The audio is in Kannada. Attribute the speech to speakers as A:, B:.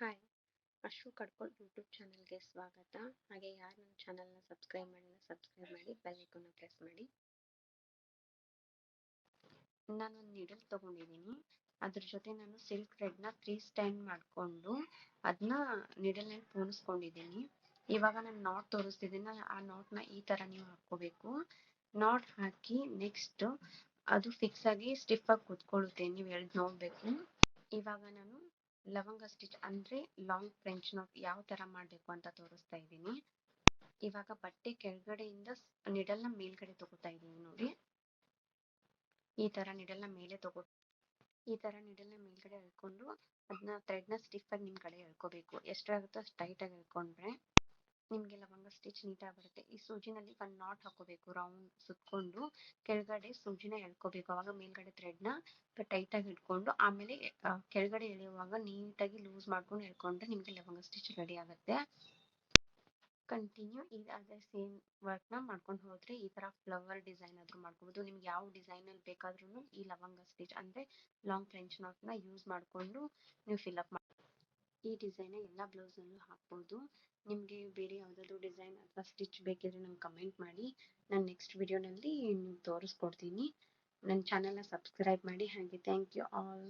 A: ಹಾಯ್, ಅಶ್ರು ಕಡ್ಕೋಳ್ ಯೂಟ್ಯೂಬ್ ಚಾನಲ್ಗೆ ಸ್ವಾಗತ. ಹಾಗೆ ಯಾರು ನನ್ನ ಚಾನಲ್ನ ಸಬ್ಸ್ಕ್ರೈಬ್ ಮಾಡಿಲ್ಲ ಸಬ್ಸ್ಕ್ರೈಬ್ ಮಾಡಿ, ಬೆಲ್ ಐಕಾನ್ನ ಪ್ರೆಸ್ ಮಾಡಿ. ನಾನೊಂದು ನೀಡಲ್ ತೊಗೊಂಡಿದ್ದೀನಿ. ಅದ್ರ ಜೊತೆ ನಾನು ಸಿಲ್ಕ್ ಥ್ರೆಡ್ನ 3 ಸ್ಟ್ಯಾಂಡ್ ಮಾಡಿಕೊಂಡು ಅದನ್ನ ನೀಡಲ್ನಲ್ಲಿ ಪೋಣಿಸ್ಕೊಂಡಿದ್ದೀನಿ. ಇವಾಗ ನಾನು ನಾಟ್ ತೋರಿಸ್ತಿದ್ದೀನಿ, ಆ ನಾಟ್ನ ಈ ಥರ ನೀವು ಹಾಕ್ಕೋಬೇಕು. ನಾಟ್ ಹಾಕಿ ನೆಕ್ಸ್ಟ್ ಅದು ಫಿಕ್ಸ್ ಆಗಿ ಸ್ಟಿಫ್ ಆಗಿ ಕೂತ್ಕೊಳ್ಳುತ್ತೆ, ನೀವು ಎಳ್ದು ನೋಡಬೇಕು. ಇವಾಗ ನಾನು ಲವಂಗ ಸ್ಟಿಚ್ ಅಂದ್ರೆ ಲಾಂಗ್ ಫ್ರೆಂಚ್ ನಾಟ್ ಯಾವ ತರ ಮಾಡಬೇಕು ಅಂತ ತೋರಿಸ್ತಾ ಇದ್ದೀನಿ. ಇವಾಗ ಬಟ್ಟೆ ಕೆಳಗಡೆಯಿಂದ ನಿಡಲ್ನ ಮೇಲ್ಗಡೆ ತಗೋತಾ ಇದ್ದೀನಿ ನೋಡಿ. ಈ ತರ ನಿಡಲ್ನ ಮೇಲ್ಗಡೆ ಎಳ್ಕೊಂಡು ಅದನ್ನ ಥ್ರೆಡ್ನ ಸ್ಟಿಫ್ ಆಗಿ ನಿಮ್ ಕಡೆ ಎಳ್ಕೋಬೇಕು. ಎಷ್ಟಾಗುತ್ತೋ ಅಷ್ಟು ಟೈಟ್ ಆಗಿ ಎಳ್ಕೊಂಡ್ರೆ ನಿಮ್ಗೆ ಲವಂಗ ಸ್ಟಿಚ್ ನೀಟಾಗಿ ಬರುತ್ತೆ. ಈ ಸೂಜಿನಲ್ಲಿ ಒಂದು ನಾಟ್ ಹಾಕೋಬೇಕು, ರೌಂಡ್ ಸುತ್ಕೊಂಡು ಕೆಳಗಡೆ ಸೂಜಿನ ಎಳ್ಕೋಬೇಕು. ಅವಾಗ ಮೇಲ್ಗಡೆ ಥ್ರೆಡ್ನ ಟೈಟ್ ಆಗಿ ಇಟ್ಕೊಂಡು ಆಮೇಲೆ ಕೆಳಗಡೆ ಎಳೆಯುವಾಗ ನೀಟಾಗಿ ಲೂಸ್ ಮಾಡ್ಕೊಂಡು ಎಳ್ಕೊಂಡ್ರೆ ನಿಮ್ಗೆ ಲವಂಗ ಸ್ಟಿಚ್ ರೆಡಿ ಆಗುತ್ತೆ. ಕಂಟಿನ್ಯೂ ಅದೇ ಸೇಮ್ ವರ್ಕ್ನ ಮಾಡ್ಕೊಂಡು ಹೋದ್ರೆ ಈ ತರ ಫ್ಲವರ್ ಡಿಸೈನ್ ಆದ್ರೂ ಮಾಡ್ಕೋಬಹುದು. ನಿಮ್ಗೆ ಯಾವ ಡಿಸೈನ್ ಅಲ್ಲಿ ಬೇಕಾದ್ರೂ ಈ ಲವಂಗ ಸ್ಟಿಚ್ ಅಂದ್ರೆ ಲಾಂಗ್ ಫ್ರೆಂಚ್ ನಾಟ್ನ ಯೂಸ್ ಮಾಡ್ಕೊಂಡು ನೀವು ಫಿಲ್ಅಪ್ ಮಾಡಿ. ಈ ಡಿಸೈನ್ ಎಲ್ಲ ಬ್ಲೌಸ್ ಅಲ್ಲೂ ಹಾಕ್ಬೋದು. ನಿಮ್ಗೆ ಬೇರೆ ಯಾವ್ದಾದ್ರು ಡಿಸೈನ್ ಅಥವಾ ಸ್ಟಿಚ್ ಬೇಕಿದ್ರೆ ನಂಗೆ ಕಮೆಂಟ್ ಮಾಡಿ, ನಾನು ನೆಕ್ಸ್ಟ್ ವಿಡಿಯೋನಲ್ಲಿ ನಿಮ್ಗೆ ತೋರಿಸ್ಕೊಡ್ತೀನಿ. ನನ್ನ ಚಾನಲ್ನ ಸಬ್ಸ್ಕ್ರೈಬ್ ಮಾಡಿ. ಹಾಗೆ ಥ್ಯಾಂಕ್ ಯು ಆಲ್.